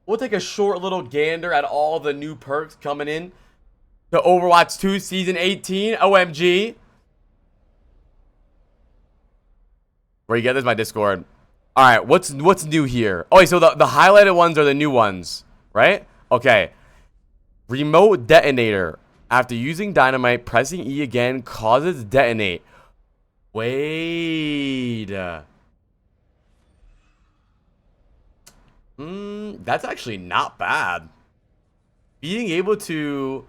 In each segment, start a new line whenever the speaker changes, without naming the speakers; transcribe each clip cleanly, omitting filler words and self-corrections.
we'll take a short little gander at all the new perks coming in to Overwatch 2 Season 18. OMG. Where you get this? My Discord. Alright, what's new here? Oh, wait, so the highlighted ones are the new ones, right? Okay. Remote detonator. After using dynamite, pressing E again causes detonate. Wait. That's actually not bad. Being able to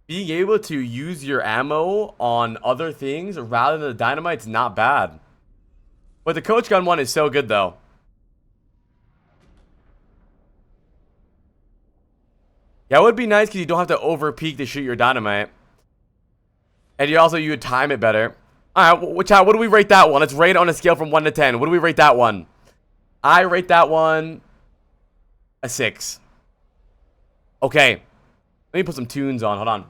use your ammo on other things rather than the dynamite's not bad. But the coach gun one is so good though. Yeah, it would be nice because you don't have to over peek to shoot your dynamite. And you would time it better. Alright, what do we rate that one? Let's rate it on a scale from 1 to 10. What do we rate that one? I rate that one a 6. Okay. Let me put some tunes on. Hold on.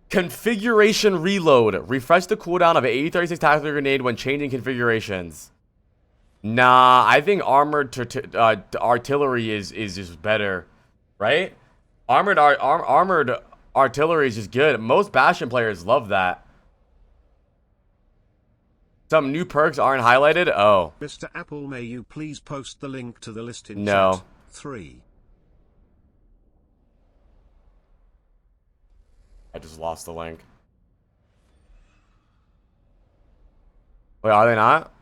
Configuration reload. Refresh the cooldown of an 8036 tactical grenade when changing configurations. Nah, I think armored artillery is just better, right? Armored artillery is just good. Most Bastion players love that. Some new perks aren't highlighted. Oh,
Mr. Apple, may you please post the link to the list in
no.
chat? 3.
I just lost the link. Wait, are they not?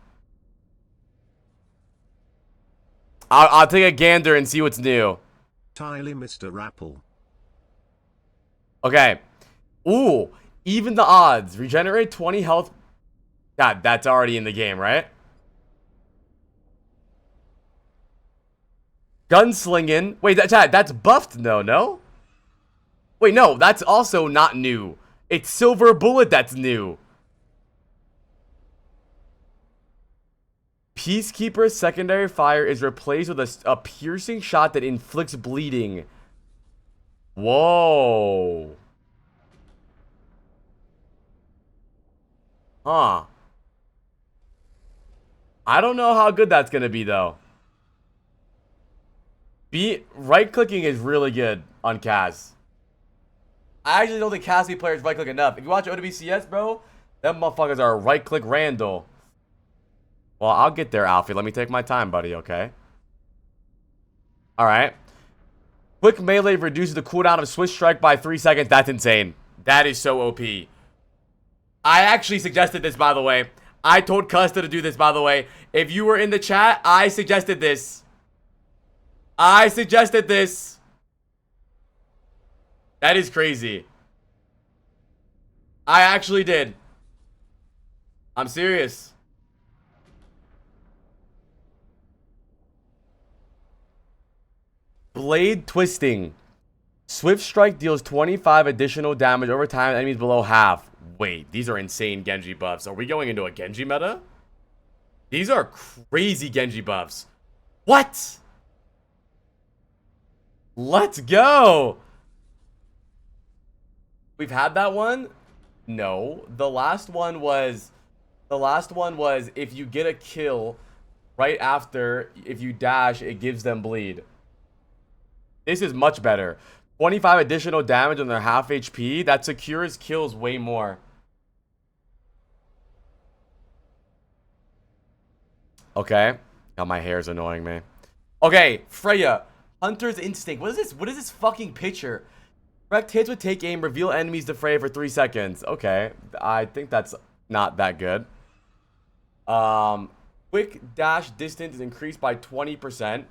I'll take a gander and see what's new.
Tiley, Mr. Apple.
Okay. Ooh, even the odds. Regenerate 20 health. God, that's already in the game, right? Gunslinging. Wait, that's buffed though, no? Wait, no, that's also not new. It's Silver Bullet that's new. Peacekeeper's secondary fire is replaced with a piercing shot that inflicts bleeding. Whoa. Huh. I don't know how good that's gonna be though. Right clicking is really good on Kaz. I actually don't think Cassie players right click enough. If you watch OWCS, bro, them motherfuckers are right click Randall. Well, I'll get there, Alfie. Let me take my time, buddy, okay? Alright. Quick melee reduces the cooldown of Swiss Strike by 3 seconds. That's insane. That is so OP. I actually suggested this, by the way. I told Custa to do this, by the way. If you were in the chat, I suggested this. I suggested this. That is crazy. I actually did. I'm serious. Blade twisting. Swift strike deals 25 additional damage over time to enemies below half. Wait, these are insane Genji buffs. Are we going into a Genji meta? These are crazy Genji buffs. What? Let's go. We've had that one? No. The last one was if you get a kill right after, if you dash, it gives them bleed. This is much better. 25 additional damage on their half HP. That secures kills way more. Okay. God, my hair's annoying me. Okay, Freya. Hunter's Instinct. What is this? What is this fucking picture? Direct hits with take aim. Reveal enemies to Freya for 3 seconds. Okay. I think that's not that good. Quick dash distance is increased by 20%.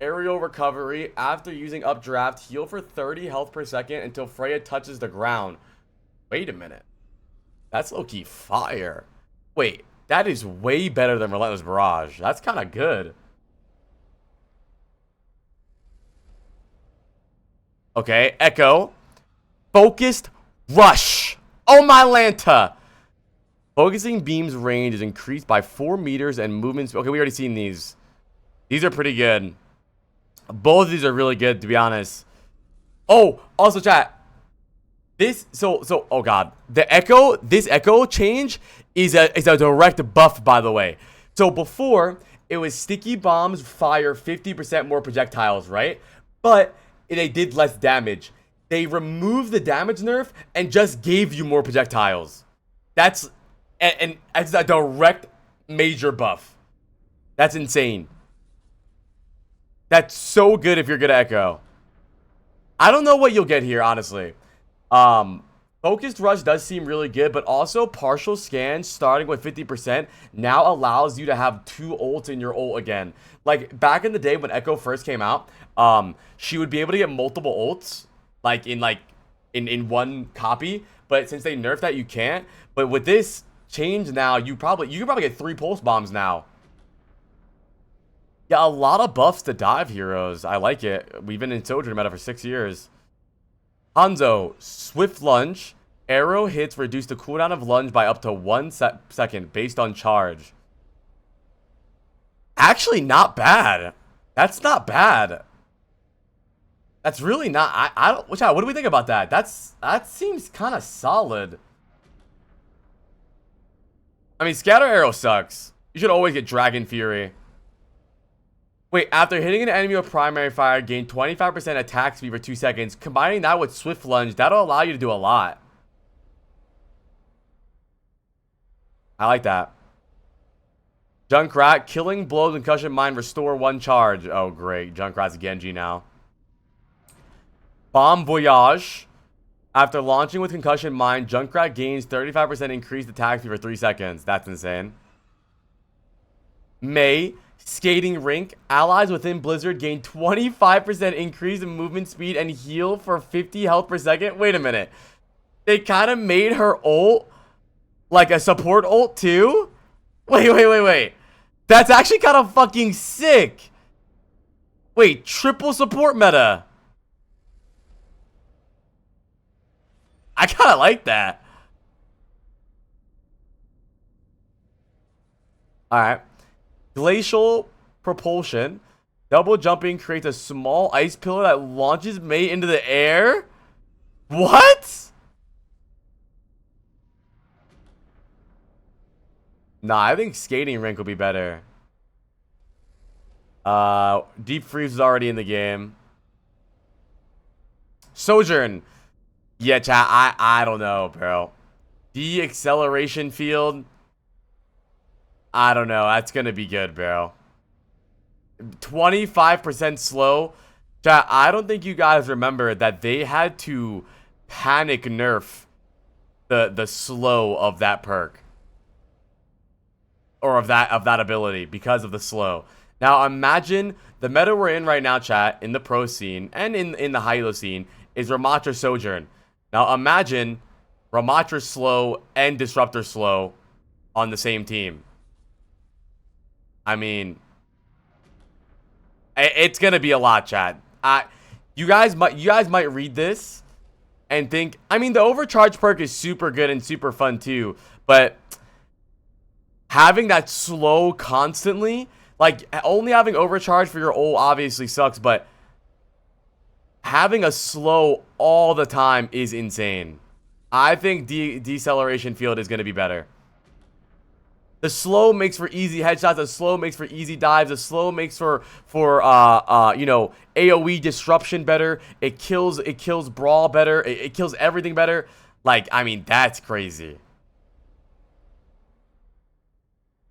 Aerial recovery. After using updraft, heal for 30 health per second until Freya touches the ground. Wait a minute. That's low-key fire. Wait, that is way better than Relentless Barrage. That's kind of good. Okay, Echo. Focused Rush. Oh my Lanta. Focusing beam's range is increased by 4 meters and movements. Okay, we already seen these. These are pretty good. Both of these are really good, to be honest. Oh, also chat. Oh god. This echo change is a direct buff, by the way. So before, it was sticky bombs fire 50% more projectiles, right? But they did less damage. They removed the damage nerf and just gave you more projectiles. That's a direct major buff. That's insane. That's so good if you're good at echo. I don't know what you'll get here, honestly. Focused Rush does seem really good, but also partial scan starting with 50% now allows you to have 2 ults in your ult again. Like, back in the day when Echo first came out, she would be able to get multiple ults, in one copy, but since they nerfed that, you can't. But with this change now, you can probably get 3 pulse bombs now. Yeah, a lot of buffs to dive heroes. I like it. We've been in Sojourn meta for 6 years. Hanzo, Swift Lunge. Arrow hits reduce the cooldown of lunge by up to 1 second based on charge. Actually, not bad. That's not bad. That's really not. I don't. What do we think about that? That seems kind of solid. I mean, Scatter Arrow sucks. You should always get Dragon Fury. Wait, after hitting an enemy with primary fire, gain 25% attack speed for 2 seconds. Combining that with Swift Lunge, that'll allow you to do a lot. I like that. Junkrat, killing blows and concussion mine, restore 1 charge. Oh, great. Junkrat's Genji now. Bomb Voyage. After launching with concussion mine, Junkrat gains 35% increased attack speed for 3 seconds. That's insane. May. Skating Rink. Allies within Blizzard gain 25% increase in movement speed and heal for 50 health per second. Wait a minute. They kind of made her ult like a support ult too? Wait. That's actually kind of fucking sick. Wait, triple support meta. I kind of like that. Alright. Glacial Propulsion. Double jumping creates a small ice pillar that launches Mei into the air? What? Nah, I think Skating Rink will be better. Deep Freeze is already in the game. Sojourn. Yeah, chat, I don't know, bro. De-acceleration field. I don't know. That's going to be good, bro. 25% slow. Chat, I don't think you guys remember that they had to panic nerf the slow of that perk. Or of that ability because of the slow. Now imagine the meta we're in right now, chat, in the pro scene and in the high elo scene is Ramattra Sojourn. Now imagine Ramattra slow and Disruptor slow on the same team. I mean, it's gonna be a lot, chat. You guys might read this and think, I mean, the overcharge perk is super good and super fun too, but having that slow constantly, like only having overcharge for your ult obviously sucks, but having a slow all the time is insane. I think deceleration field is gonna be better. The slow makes for easy headshots. The slow makes for easy dives. The slow makes for you know, AoE disruption better. It kills brawl better. It kills everything better. Like, I mean, that's crazy.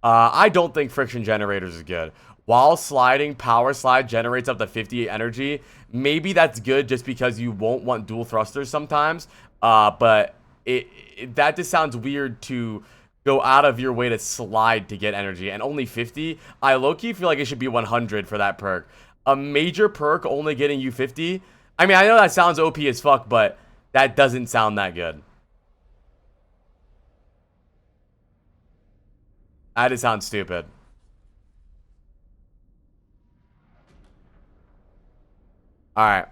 I don't think friction generators is good. While sliding, power slide generates up to 58 energy. Maybe that's good just because you won't want dual thrusters sometimes. But that just sounds weird to go out of your way to slide to get energy, and only 50. I low-key feel like it should be 100 for that perk. A major perk only getting you 50. I mean, I know that sounds OP as fuck, but that doesn't sound that good. That just sounds stupid. Alright.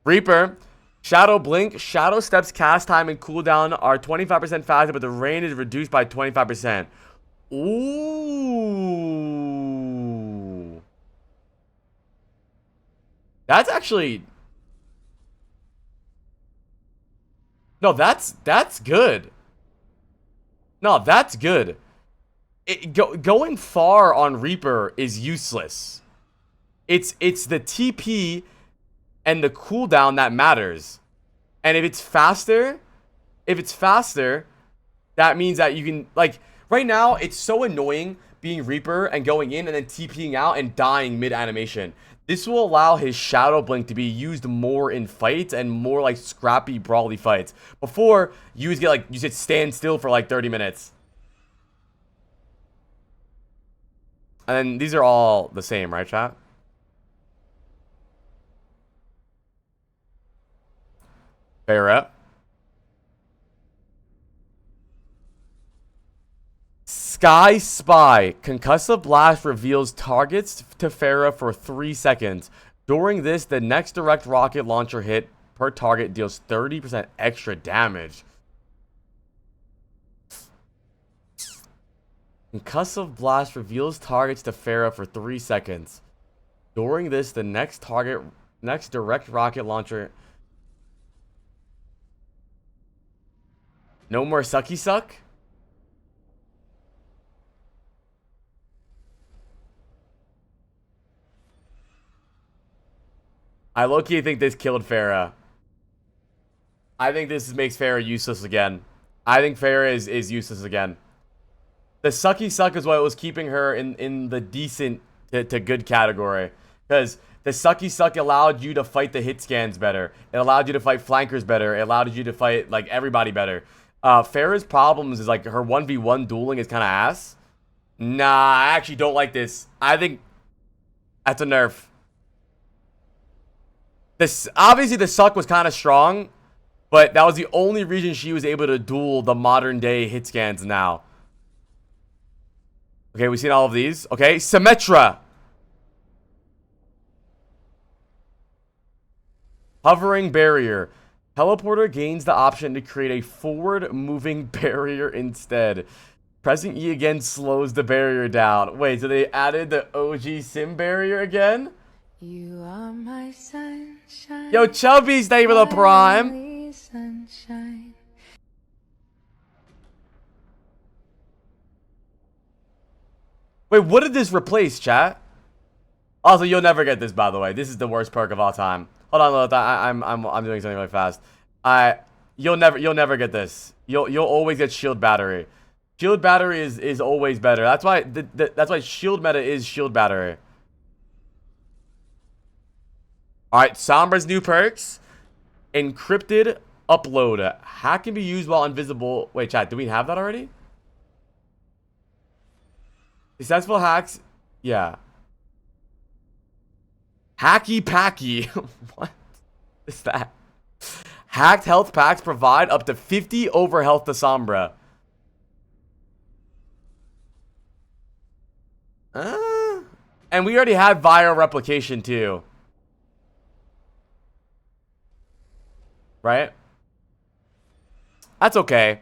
Reaper. Shadow Blink. Shadow Steps cast time and cooldown are 25% faster, but the range is reduced by 25%. Ooh. That's actually... No, that's good. No, that's good. Going far on Reaper is useless. It's the TP and the cooldown that matters. And if it's faster, that means that you can, like, right now, it's so annoying being Reaper and going in and then TPing out and dying mid-animation. This will allow his Shadow Blink to be used more in fights and more, like, scrappy, brawly fights. Before, you just get, like, you just stand still for, like, 30 minutes. And then these are all the same, right, chat? Pharah. Sky Spy. Concussive Blast reveals targets to Pharah for 3 seconds. During this, the next direct rocket launcher hit per target deals 30% extra damage. Concussive Blast reveals targets to Pharah for 3 seconds. During this, the next direct rocket launcher... No more sucky suck? I low-key think this killed Pharah. I think this makes Pharah useless again. I think Pharah is useless again. The sucky suck is what was keeping her in the decent to good category. Because the sucky suck allowed you to fight the hit scans better. It allowed you to fight flankers better. It allowed you to fight, like, everybody better. Pharah's problems is, like, her 1v1 dueling is kind of ass. Nah, I actually don't like this. I think that's a nerf. Obviously, the suck was kind of strong, but that was the only reason she was able to duel the modern day hit scans now. Okay, we've seen all of these. Okay, Symmetra. Hovering barrier. Teleporter gains the option to create a forward-moving barrier instead. Pressing E again slows the barrier down. Wait, so they added the OG Sim barrier again? You are my sunshine. Yo, Chubby's name of the prime. Sunshine. Wait, what did this replace, chat? Also, you'll never get this, by the way. This is the worst perk of all time. Hold on, I'm doing something really fast. You'll never get this. You'll always get shield battery. Shield battery is always better. That's why shield meta is shield battery. Alright, Sombra's new perks. Encrypted upload. Hack can be used while invisible. Wait, chat, do we have that already? Successful hacks. Yeah. Hacky Packy. What is that? Hacked health packs provide up to 50 over health to Sombra. And we already had viral replication too. Right? That's okay.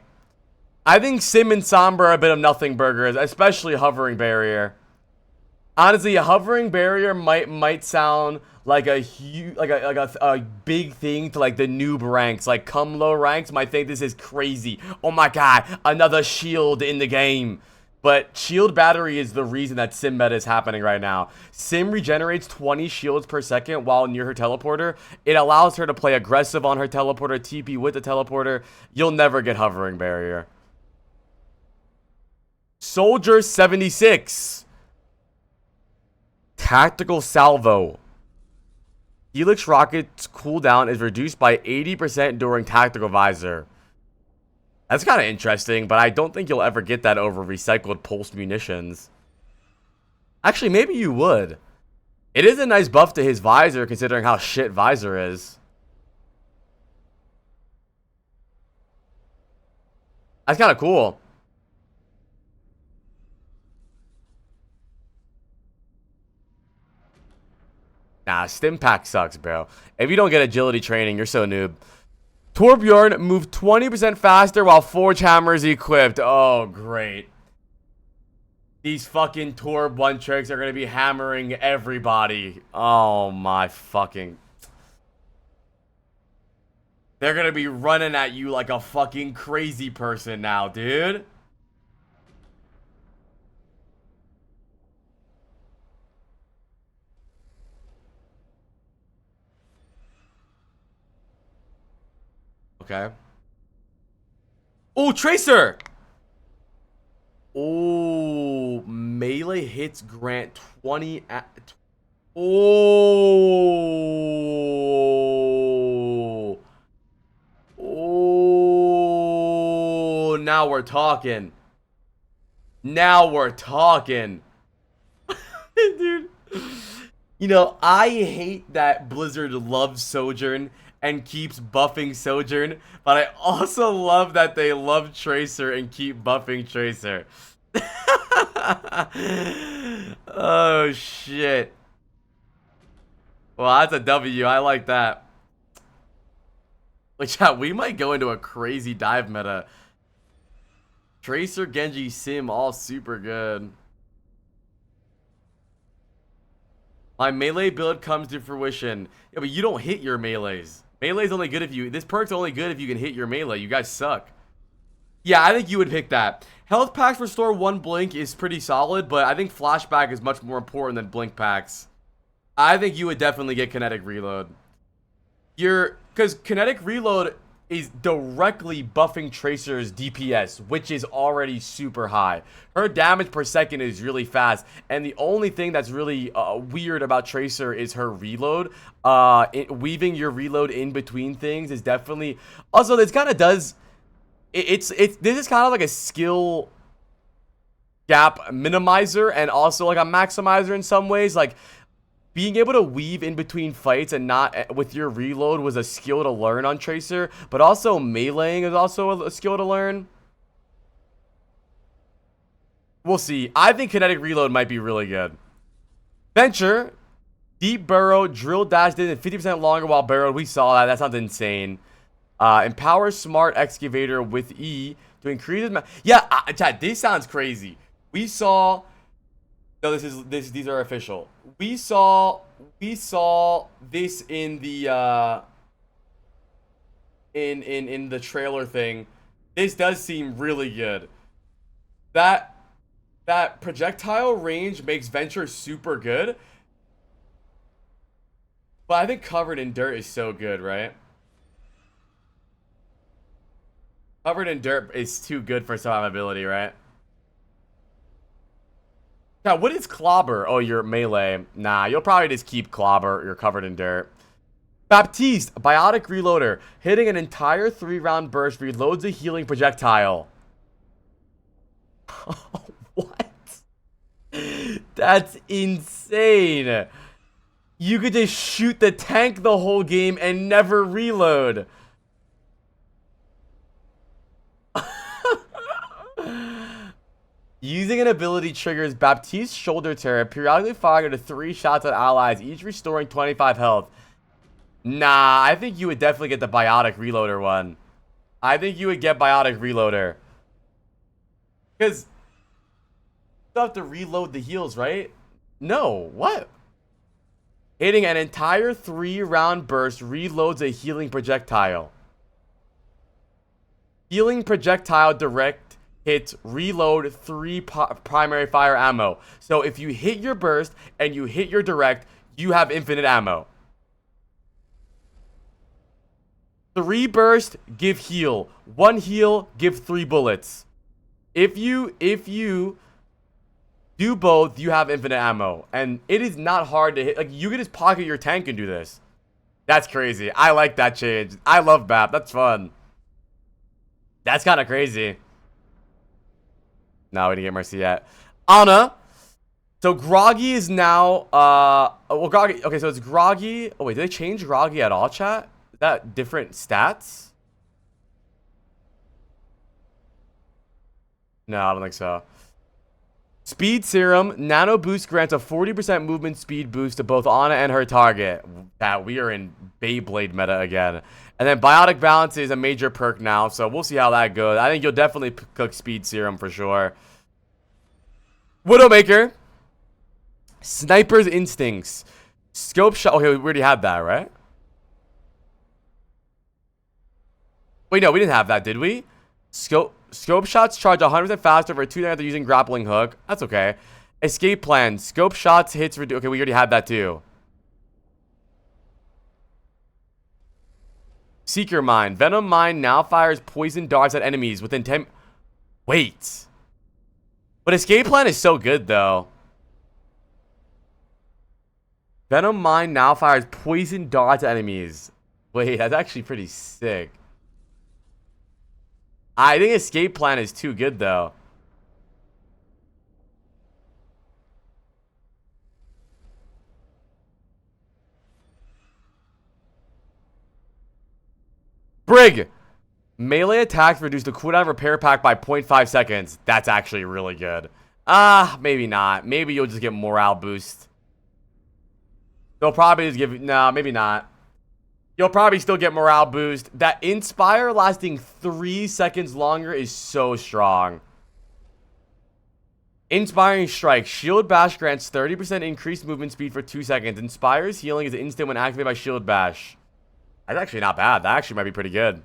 I think Sim and Sombra are a bit of nothing burgers, especially hovering barrier. Honestly, a hovering barrier might sound like a huge, like a big thing to like the noob ranks, like come low ranks might think this is crazy. Oh my god, another shield in the game. But shield battery is the reason that Sim meta is happening right now. Sim regenerates 20 shields per second while near her teleporter. It allows her to play aggressive on her teleporter, TP with the teleporter. You'll never get hovering barrier. Soldier 76. Tactical salvo. Helix rocket's cooldown is reduced by 80% during tactical visor. That's kind of interesting, but I don't think you'll ever get that over recycled pulse munitions. Actually, maybe you would. It is a nice buff to his visor, considering how shit visor is. That's kind of cool. Nah, stim pack sucks, bro. If you don't get agility training, you're so noob. Torbjorn moved 20% faster while Forge Hammer is equipped. Oh, great. These fucking Torb one tricks are gonna be hammering everybody. Oh my fucking. They're gonna be running at you like a fucking crazy person now, dude. Okay. Oh, Tracer! Oh, melee hits grant 20 at... Oh. Oh. Now we're talking. Now we're talking. Dude. You know, I hate that Blizzard loves Sojourn and keeps buffing Sojourn, but I also love that they love Tracer and keep buffing Tracer. Oh, shit. Well, that's a W. I like that. But yeah, we might go into a crazy dive meta. Tracer, Genji, Sim, all super good. My melee build comes to fruition. Yeah, but you don't hit your melees. Melee's only good if you... This perk's only good if you can hit your melee. You guys suck. Yeah, I think you would pick that. Health packs restore 1 blink is pretty solid, but I think flashback is much more important than blink packs. I think you would definitely get kinetic reload. Because kinetic reload is directly buffing Tracer's DPS, which is already super high. Her damage per second is really fast, and the only thing that's really weird about Tracer is her reload. Weaving your reload in between things is definitely... Also, this kind of does... This is kind of like a skill gap minimizer and also like a maximizer in some ways. Like, being able to weave in between fights and not with your reload was a skill to learn on Tracer, but also meleeing is also a skill to learn. We'll see. I think kinetic reload might be really good. Venture, deep burrow, drill dash distance 50% longer while burrowed. We saw that. That sounds insane. Empower smart excavator with E to increase his Chad, this sounds crazy. We saw... No, these are official. We saw this in the in the trailer thing. This does seem really good. That projectile range makes Venture super good. But I think covered in dirt is so good, right? Covered in dirt is too good for survivability, right? Now, what is Clobber? Oh, you're melee. Nah, you'll probably just keep Clobber. You're covered in dirt. Baptiste, Biotic Reloader. Hitting an entire 3-round burst reloads a healing projectile. What? That's insane. You could just shoot the tank the whole game and never reload. Using an ability triggers Baptiste's shoulder tear, periodically firing to 3 shots at allies, each restoring 25 health. Nah, I think you would definitely get the Biotic Reloader one. I think you would get Biotic Reloader. Because you have to reload the heals, right? No, what? Hitting an entire 3-round burst reloads a healing projectile. Healing projectile direct hits reload 3 primary fire ammo. So if you hit your burst and you hit your direct, you have infinite ammo. 3 burst, give heal. 1 heal, give 3 bullets. If you do both, you have infinite ammo. And it is not hard to hit. Like, you can just pocket your tank and do this. That's crazy. I like that change. I love BAP. That's fun. That's kind of crazy. No, we didn't get Mercy yet. Ana. So Groggy is now, well, Groggy, okay, so it's Groggy. Oh, wait, did they change Groggy at all, chat? Is that different stats? No, I don't think so. Speed Serum. Nano Boost grants a 40% movement speed boost to both Ana and her target. That we are in Beyblade meta again. And then Biotic Balance is a major perk now, so we'll see how that goes. I think you'll definitely cook Speed Serum for sure. Widowmaker. Sniper's Instincts. Scope shot. Okay, we already had that, right? Wait, no, we didn't have that, did we? Scope shots charge 100% faster for 2 after using grappling hook. That's okay. Escape plan. Scope shots hits. Okay, we already had that too. Seeker Mine. Venom Mine now fires poison darts at enemies within 10... Wait. But Escape Plan is so good, though. Venom Mine now fires poison darts at enemies. Wait, that's actually pretty sick. I think Escape Plan is too good, though. Brig! Melee attacks reduce the cooldown repair pack by 0.5 seconds. That's actually really good. Maybe not. Maybe you'll just get morale boost. They'll probably just give... No, maybe not. You'll probably still get morale boost. That Inspire lasting 3 seconds longer is so strong. Inspiring Strike. Shield Bash grants 30% increased movement speed for 2 seconds. Inspires healing is instant when activated by Shield Bash. That's actually not bad. That actually might be pretty good.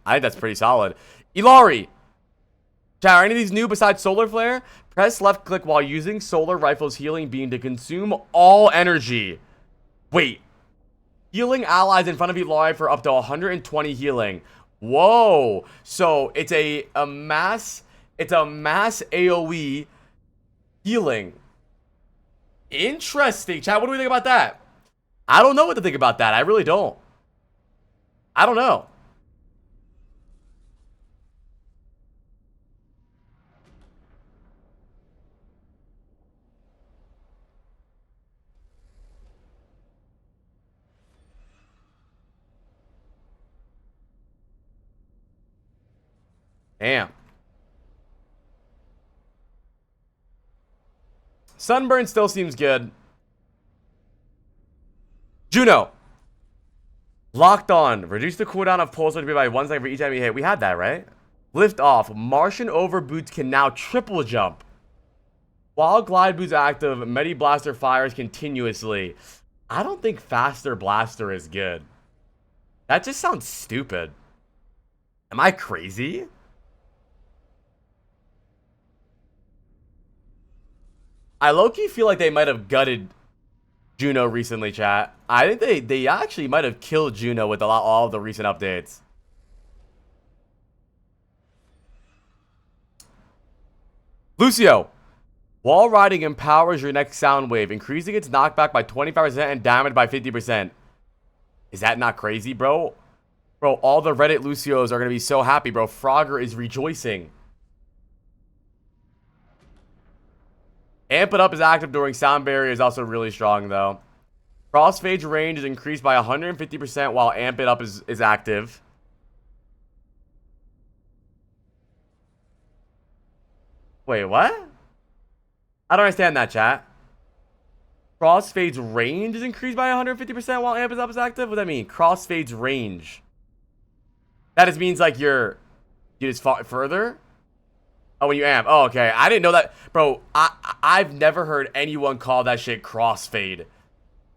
I think that's pretty solid. Illari. Chat, are any of these new besides Solar Flare? Press left click while using Solar Rifle's healing beam to consume all energy. Wait. Healing allies in front of Illari for up to 120 healing. Whoa. So it's a mass AoE healing. Interesting. Chat, what do we think about that? I don't know what to think about that. I really don't. I don't know. Damn. Sunburn still seems good. Juno. Locked on. Reduce the cooldown of pulse by 1 second for each time you hit. We had that, right? Lift off. Martian over boots can now triple jump. While glide boots active, Medi Blaster fires continuously. I don't think Faster Blaster is good. That just sounds stupid. Am I crazy? I low-key feel like they might have gutted Juno recently, chat. I think they actually might have killed Juno with all of the recent updates. Lucio. Wall riding empowers your next sound wave, increasing its knockback by 25% and damage by 50%. Is that not crazy, bro? Bro, all the Reddit Lucios are going to be so happy, bro. Frogger is rejoicing. Amp It Up is active during sound barrier is also really strong, though. Crossfade's range is increased by 150% while Amp It Up is active. Wait, what? I don't understand that, chat. Crossfade's range is increased by 150% while Amp It Up is active? What does that mean? Crossfade's range. That just means like you just fought further? Oh, when you amp. Oh, okay. I didn't know that. Bro, I've never heard anyone call that shit crossfade.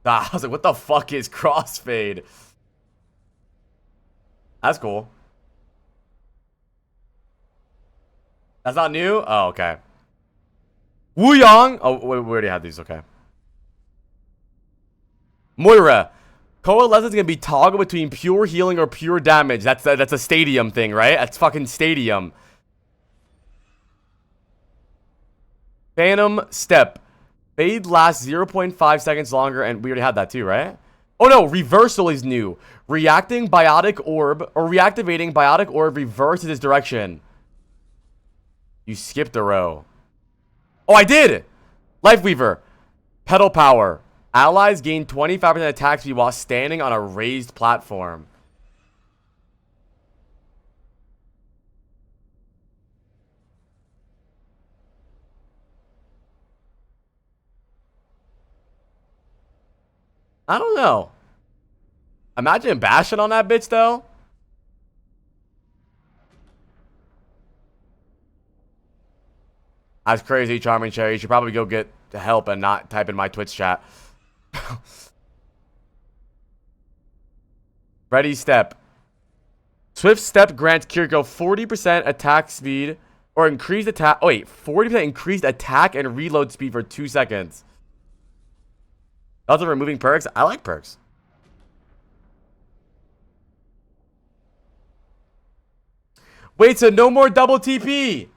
I was like, what the fuck is crossfade? That's cool. That's not new? Oh, okay. Wu Yang. Oh, we already had these. Okay. Moira. Coalescence is going to be toggle between pure healing or pure damage. That's a stadium thing, right? That's fucking stadium. Phantom Step. Fade lasts 0.5 seconds longer, and we already had that too, right? Oh no, Reversal is new. Reacting Biotic Orb, or reactivating Biotic Orb reverses its direction. You skipped a row. Oh, I did! Lifeweaver. Pedal Power. Allies gain 25% attack speed while standing on a raised platform. I don't know. Imagine bashing on that bitch, though. That's crazy, Charming Cherry. You should probably go get help and not type in my Twitch chat. Ready step. Swift step grants Kiriko 40% attack speed or increased attack. Oh, wait, 40% increased attack and reload speed for 2 seconds. Also removing perks. I like perks. Wait, so no more double TP.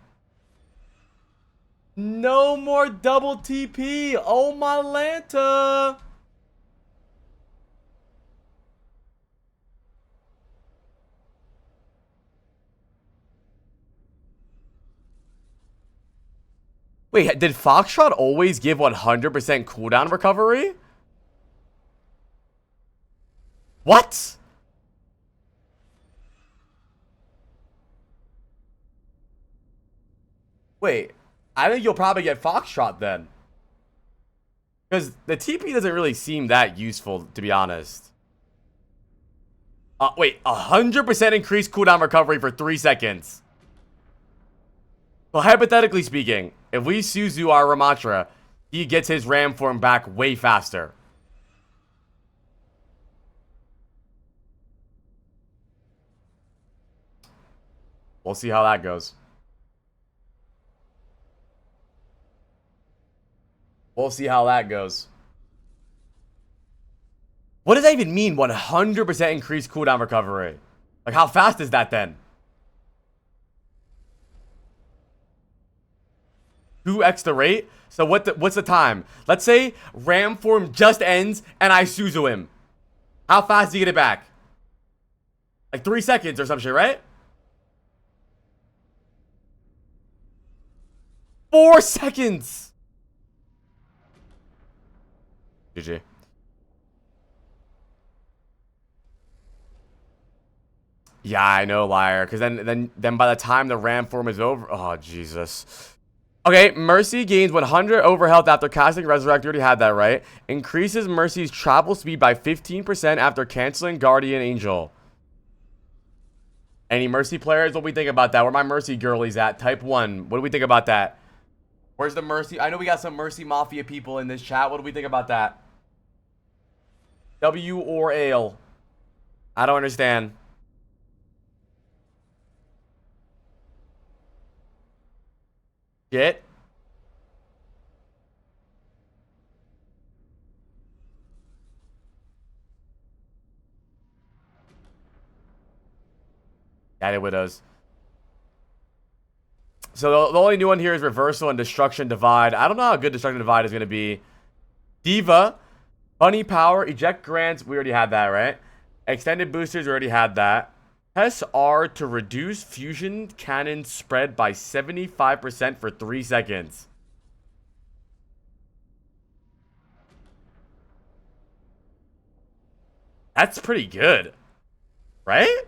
No more double TP. Oh my Lanta. Wait, did Foxtrot always give 100% cooldown recovery? What? Wait, I think you'll probably get Foxtrot then. Because the TP doesn't really seem that useful, to be honest. Wait, 100% increased cooldown recovery for 3 seconds. Well, hypothetically speaking, if we Suzu our Ramattra, he gets his Ram form back way faster. We'll see how that goes. We'll see how that goes. What does that even mean, 100% increased cooldown recovery? Like, how fast is that then? 2x the rate? So what's the time? Let's say Ram form just ends and I Suzu him. How fast do you get it back? Like 3 seconds or some shit, right? 4 seconds! GG. Yeah, I know, liar. Because then by the time the Ram form is over... Oh, Jesus. Okay, Mercy gains 100 over health after casting Resurrect. You already had that, right? Increases Mercy's travel speed by 15% after canceling Guardian Angel. Any Mercy players? What do we think about that? Where my Mercy girlies at? Type 1. What do we think about that? Where's the Mercy? I know we got some Mercy Mafia people in this chat. What do we think about that? W or Ale? I don't understand. Get. Added Widows. So the only new one here is Reversal and Destruction Divide. I don't know how good Destruction Divide is going to be. D.Va. Honey Power. Eject Grants. We already had that, right? Extended Boosters. We already had that. Press R to reduce fusion cannon spread by 75% for 3 seconds. That's pretty good. Right?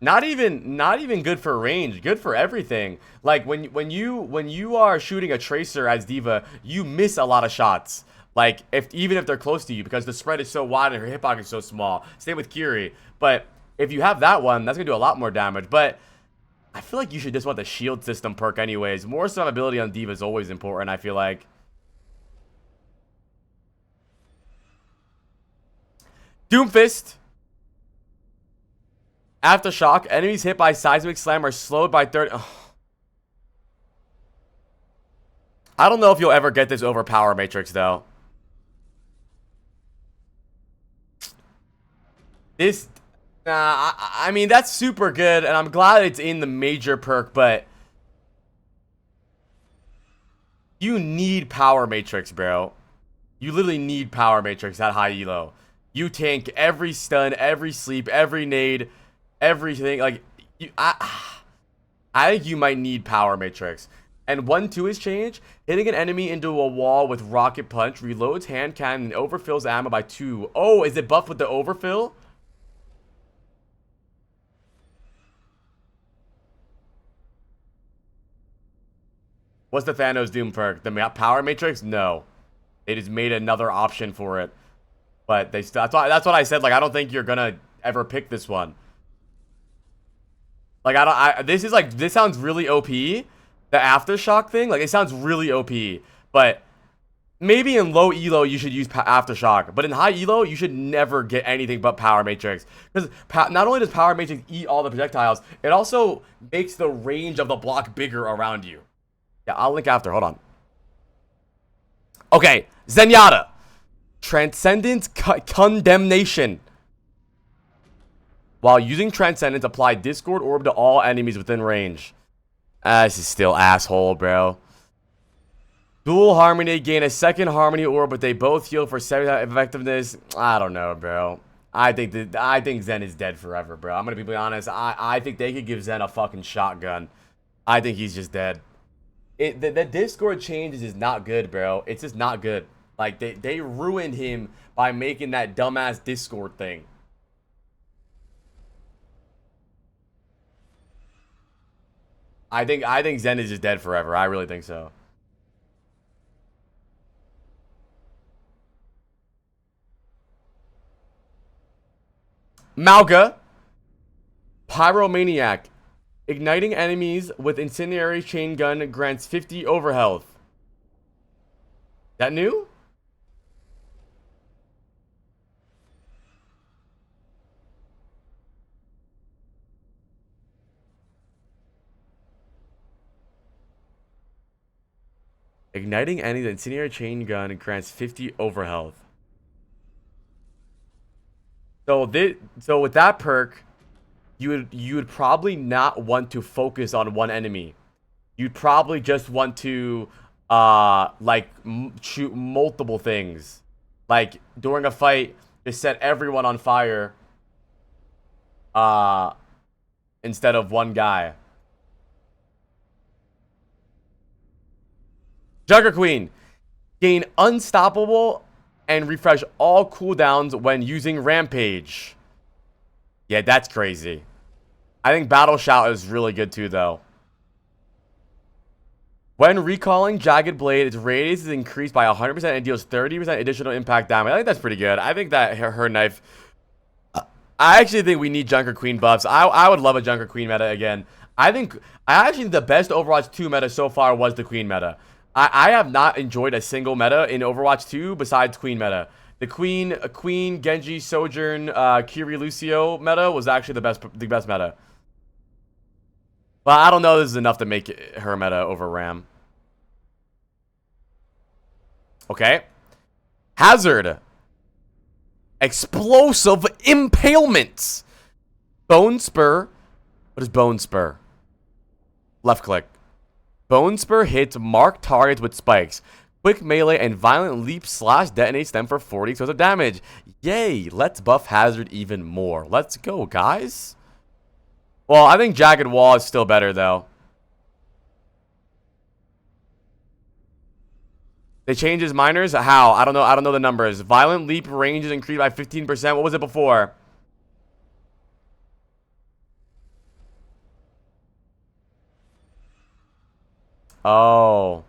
Not even good for range, good for everything. Like when you are shooting a tracer as D.Va, you miss a lot of shots. Like, even if they're close to you, because the spread is so wide and her hitbox is so small. Same with Kiri. But if you have that one, that's going to do a lot more damage. But I feel like you should just want the shield system perk anyways. More stun ability on D.Va is always important, I feel like. Doomfist. Aftershock. Enemies hit by Seismic Slam are slowed by 30... Oh. I don't know if you'll ever get this over Power Matrix, though. I mean, that's super good, and I'm glad it's in the major perk, but you need Power Matrix, bro. You literally need Power Matrix at high elo. You tank every stun, every sleep, every nade, everything. Like, I think you might need Power Matrix. And 1-2 is changed. Hitting an enemy into a wall with Rocket Punch reloads hand cannon and overfills ammo by 2. Oh, is it buffed with the overfill? What's the Thanos Doom perk? The Power Matrix? No. They just made another option for it. But that's what I said. Like, I don't think you're gonna ever pick this one. Like, this sounds really OP. The Aftershock thing, like, it sounds really OP. But maybe in low elo, you should use Aftershock. But in high elo, you should never get anything but Power Matrix. Because not only does Power Matrix eat all the projectiles, it also makes the range of the block bigger around you. Yeah, I'll link after. Hold on. Okay, Zenyatta. Transcendence Condemnation. While using Transcendence, apply Discord Orb to all enemies within range. This is still asshole, bro. Dual Harmony, gain a second Harmony Orb, but they both heal for 70% effectiveness. I don't know, bro. I think Zen is dead forever, bro. I'm gonna be honest. I think they could give Zen a fucking shotgun. I think he's just dead. The Discord changes is not good, bro. It's just not good. Like, they ruined him by making that dumbass Discord thing. I think Zen is just dead forever. I really think so. Mauga. Pyromaniac. Igniting enemies with incendiary chain gun grants 50 overhealth. That new? Igniting enemies with incendiary chain gun grants 50 overhealth. So with that perk, you would probably not want to focus on one enemy. You'd probably just want to like shoot multiple things. Like during a fight, just set everyone on fire instead of one guy. Junker Queen. Gain unstoppable and refresh all cooldowns when using Rampage. Yeah, that's crazy. I think Battle Shout is really good too, though. When recalling Jagged Blade, its radius is increased by 100% and deals 30% additional impact damage. I think that's pretty good. I think that her knife... I actually think we need Junker Queen buffs. I would love a Junker Queen meta again. I actually think the best Overwatch 2 meta so far was the Queen meta. I have not enjoyed a single meta in Overwatch 2 besides Queen meta. The Queen, Genji, Sojourn, Kiri, Lucio meta was actually the best meta. But I don't know if this is enough to make her meta over Ram. Okay. Hazard. Explosive Impalements. Bone Spur. What is Bone Spur? Left click. Bone Spur hits marked targets with spikes. Quick melee and violent leap / detonates them for 40 explosive damage. Yay, let's buff Hazard even more. Let's go, guys. Well, I think Jagged Wall is still better, though. They changed his minors? How? I don't know the numbers. Violent leap range is increased by 15%. What was it before? Oh.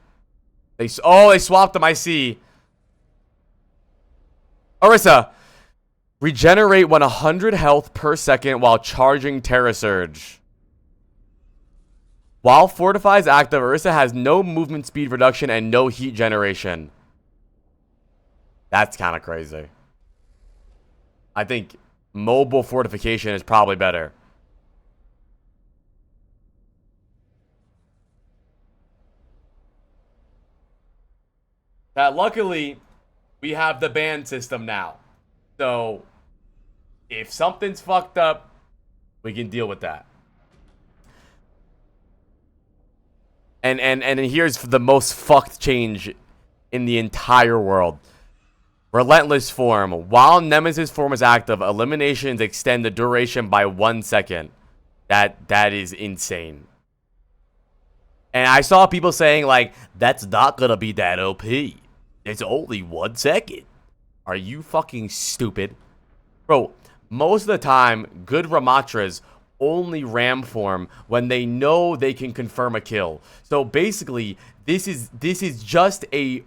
They swapped them, I see. Orisa. Regenerate 100 health per second while charging Terra Surge. While Fortify is active, Orisa has no movement speed reduction and no heat generation. That's kind of crazy. I think mobile fortification is probably better. Luckily, we have the ban system now. So, if something's fucked up, we can deal with that. And here's the most fucked change in the entire world. Relentless Form. While Nemesis form is active, eliminations extend the duration by 1 second. That is insane. And I saw people saying, like, that's not gonna be that OP. It's only 1 second. Are you fucking stupid? Bro, most of the time, good Ramattras only ram form when they know they can confirm a kill. So basically, this is just a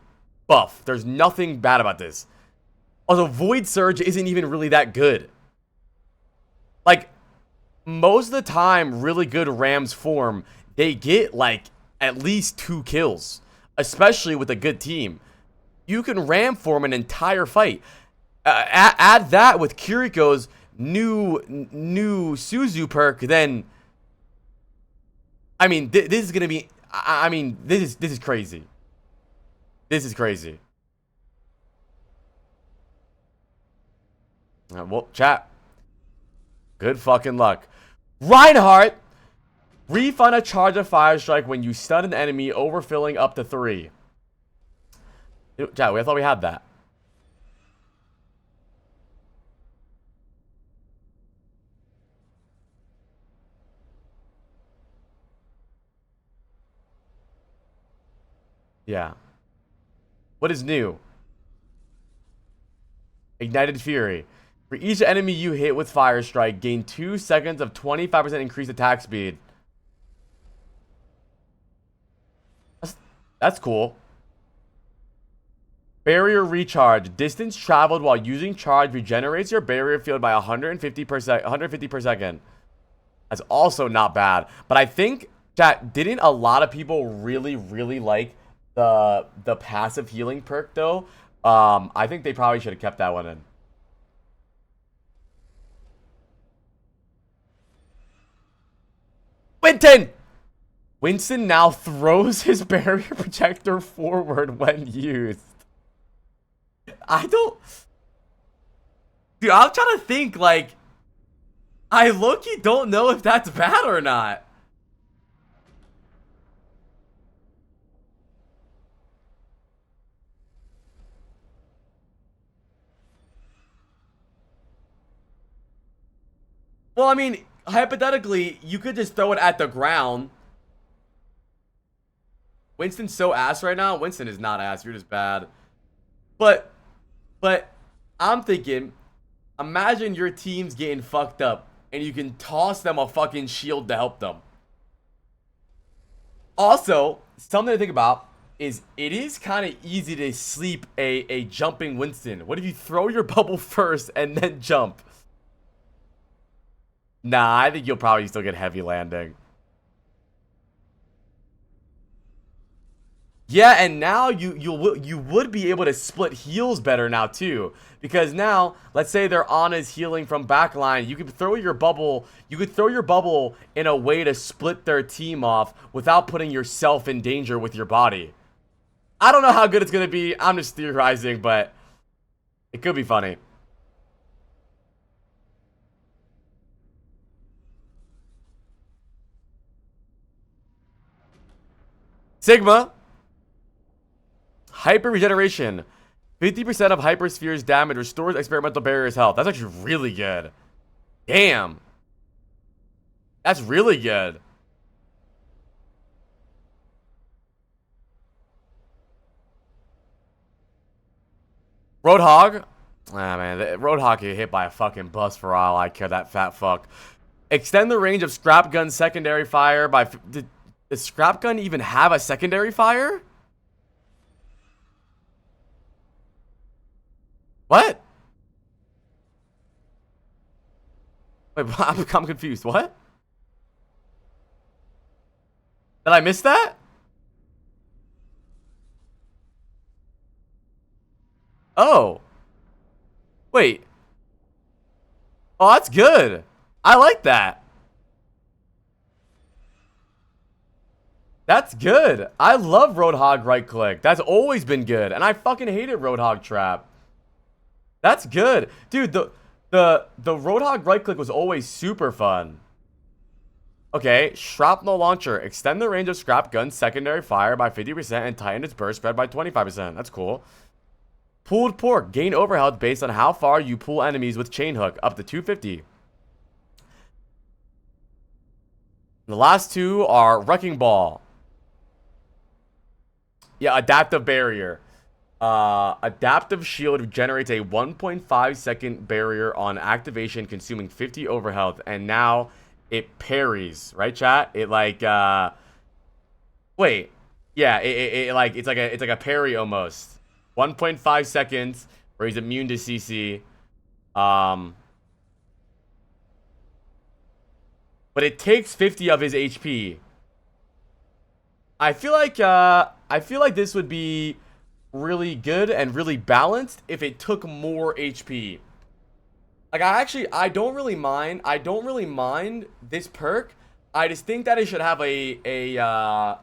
buff. There's nothing bad about this. Also, Void Surge isn't even really that good. Like, most of the time, really good Rams form, they get like at least 2 kills, especially with a good team. You can Ram form an entire fight. Add that with Kiriko's new Suzu perk, then I mean this is gonna be. I mean this is crazy. This is crazy. Well, chat. Good fucking luck. Reinhardt, refund a charge of fire strike when you stun an enemy, overfilling up to 3. Chat, I thought we had that. Yeah. What is new? Ignited Fury. For each enemy you hit with Fire Strike, gain 2 seconds of 25% increased attack speed. That's cool. Barrier Recharge. Distance traveled while using charge regenerates your barrier field by 150 per second. That's also not bad. But I think, chat, didn't a lot of people really like the passive healing perk though? I think they probably should have kept that one in. Winston now throws his barrier projector forward when used. I don't... Dude, I'm trying to think, like... I low-key don't know if that's bad or not. Well, I mean, hypothetically, you could just throw it at the ground. Winston's so ass right now. Winston is not ass. You're just bad. But I'm thinking, imagine your team's getting fucked up and you can toss them a fucking shield to help them. Also, something to think about is it is kind of easy to sleep a jumping Winston. What if you throw your bubble first and then jump? Nah, I think you'll probably still get heavy landing. Yeah, and now you would be able to split heals better now too, because now let's say their Ana's healing from backline, you could throw your bubble. You could throw your bubble in a way to split their team off without putting yourself in danger with your body. I don't know how good it's gonna be. I'm just theorizing, but it could be funny. Sigma. Hyper regeneration. 50% of Hypersphere's damage restores experimental barrier's health. That's actually really good. Damn. That's really good. Roadhog. Ah, man. Roadhog get hit by a fucking bus for all I care, that fat fuck. Extend the range of Scrap Gun's secondary fire by... Does Scrap Gun even have a secondary fire? What? Wait, I'm confused. What? Did I miss that? Oh. Wait. Oh, that's good. I like that. That's good. I love Roadhog right click. That's always been good. And I fucking hated Roadhog trap. That's good. Dude, the Roadhog right click was always super fun. Okay, Shrapnel Launcher. Extend the range of Scrap Gun's secondary fire by 50% and tighten its burst spread by 25%. That's cool. Pulled Pork. Gain overhealth based on how far you pull enemies with Chain Hook. Up to 250. The last two are Wrecking Ball. Yeah, Adaptive Barrier. Adaptive Shield generates a 1.5 second barrier on activation, consuming 50 overhealth, and now it parries, right, chat? It like wait, yeah, it's like a parry almost. 1.5 seconds where he's immune to CC. but it takes 50 of his HP. I feel like this would be really good and really balanced if it took more HP. Like I don't really mind this perk. I just think that it should have a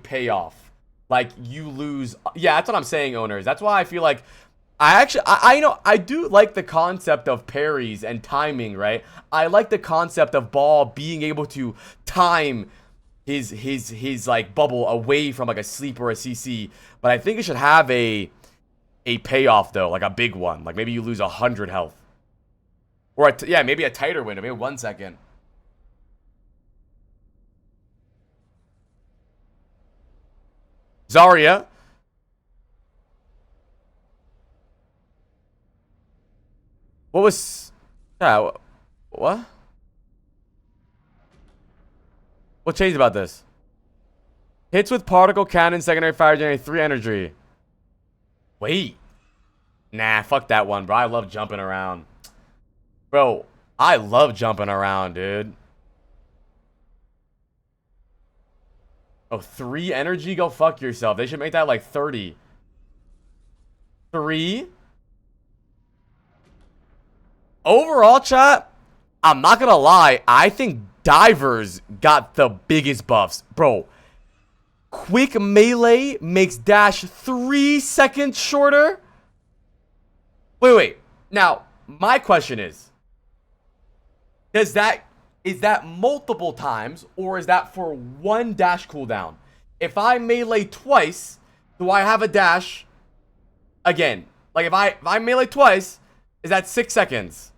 payoff. Like you lose. Yeah, that's what I'm saying, owners. That's why I feel like I know I do like the concept of parries and timing, right? I like the concept of Ball being able to time his like bubble away from like a sleep or a CC, but I think it should have a payoff though, like a big one. Like maybe you lose 100 health, or yeah, maybe a tighter window, maybe 1 second. Zarya. What was... Yeah, what? What changed about this? Hits with particle cannon, secondary fire generate 3 energy. Wait. Nah, fuck that one, bro. I love jumping around. Bro, I love jumping around, dude. Oh, 3 energy? Go fuck yourself. They should make that like 30. 3? Overall, chat, I'm not gonna lie. I think divers got the biggest buffs. Bro, quick melee makes dash 3 seconds shorter. Wait. Now, my question is that is that multiple times, or is that for 1 dash cooldown? If I melee twice, do I have a dash again? Like if I melee twice, is that 6 seconds?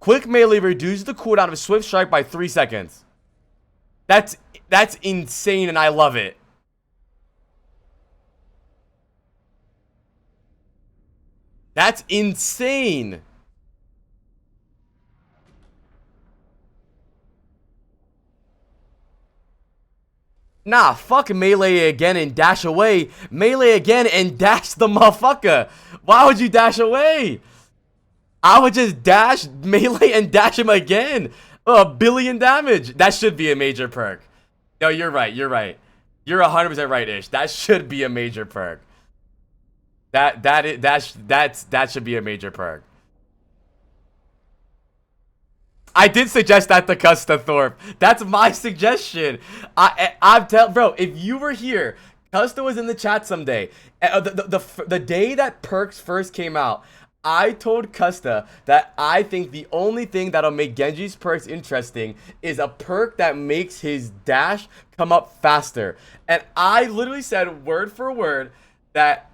Quick melee reduces the cooldown of a swift strike by 3 seconds. That's insane, and I love it. That's insane. Nah, fuck melee again and dash away. Melee again and dash the motherfucker. Why would you dash away? I would just dash melee and dash him again. Oh, 1 billion damage. That should be a major perk. No, you're right. You're 100% right, Ish. That should be a major perk. That should be a major perk. I did suggest that to Custa Thorpe. That's my suggestion. I'm telling, bro, if you were here, Custa was in the chat someday. The day that perks first came out, I told Custa that I think the only thing that'll make Genji's perks interesting is a perk that makes his dash come up faster. And I literally said word for word that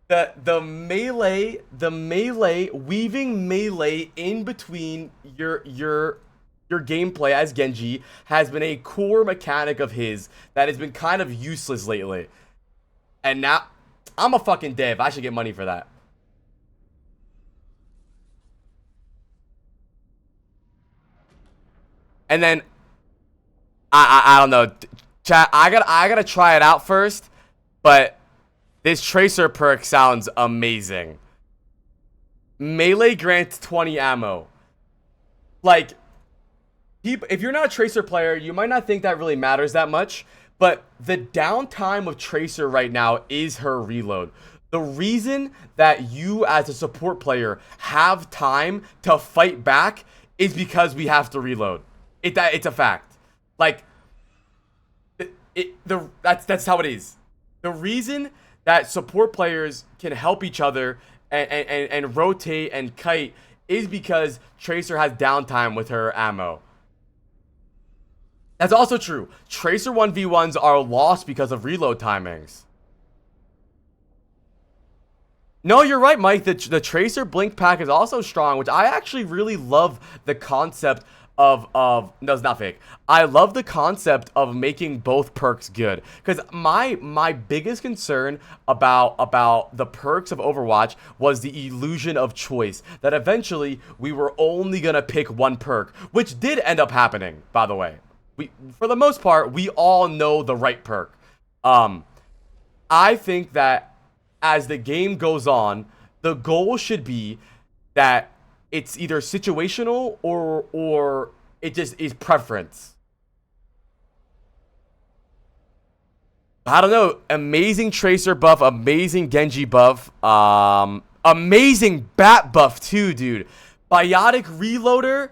the melee, weaving melee in between your gameplay as Genji has been a core mechanic of his that has been kind of useless lately. And now, I'm a fucking dev. I should get money for that. And then, I don't know, chat, I gotta try it out first, but this Tracer perk sounds amazing. Melee grants 20 ammo. Like, if you're not a Tracer player, you might not think that really matters that much, but the downtime of Tracer right now is her reload. The reason that you as a support player have time to fight back is because we have to reload. It's a fact. Like, that's how it is. The reason that support players can help each other and rotate and kite is because Tracer has downtime with her ammo. That's also true. Tracer 1v1s are lost because of reload timings. No, you're right, Mike. The Tracer Blink pack is also strong, which I actually really love the concept of no, it's not fake. I love the concept of making both perks good, because my biggest concern about the perks of Overwatch was the illusion of choice, that eventually we were only gonna pick one perk, which did end up happening, by the way. For the most part, we all know the right perk. I think that as the game goes on, the goal should be that it's either situational or it just is preference. I don't know. Amazing Tracer buff, amazing Genji buff, amazing Bat buff too, dude. Biotic Reloader,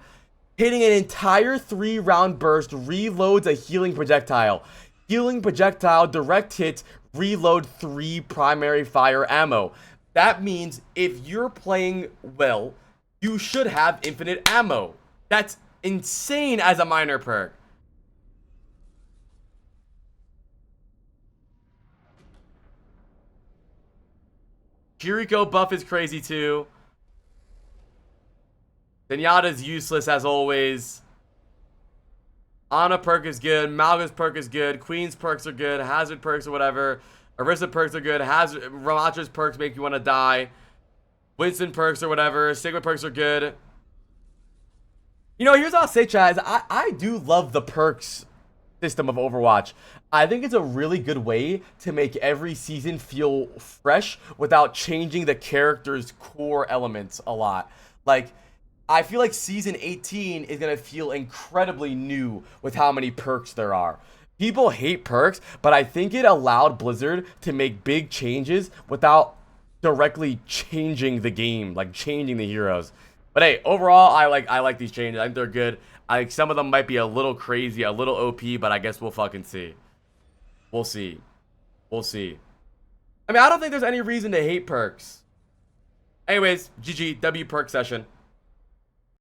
hitting an entire 3-round burst, reloads a healing projectile. Healing projectile, direct hits, reload 3 primary fire ammo. That means if you're playing well, you should have infinite ammo. That's insane as a minor perk. Kiriko buff is crazy too. Zenyatta's useless as always. Ana perk is good. Mauga's perk is good. Queen's perks are good. Hazard perks or whatever. Orisa perks are good. Ramattra's perks make you want to die. Winston perks or whatever. Sigma perks are good. You know, here's what I'll say, Chaz. I do love the perks system of Overwatch. I think it's a really good way to make every season feel fresh without changing the character's core elements a lot. Like, I feel like season 18 is going to feel incredibly new with how many perks there are. People hate perks, but I think it allowed Blizzard to make big changes without directly changing the game, like changing the heroes. But hey, overall, I like these changes. I think they're good. I think some of them might be a little crazy, a little OP, but I guess we'll fucking see. We'll see. We'll see. I mean, I don't think there's any reason to hate perks. Anyways, GG, W perk session.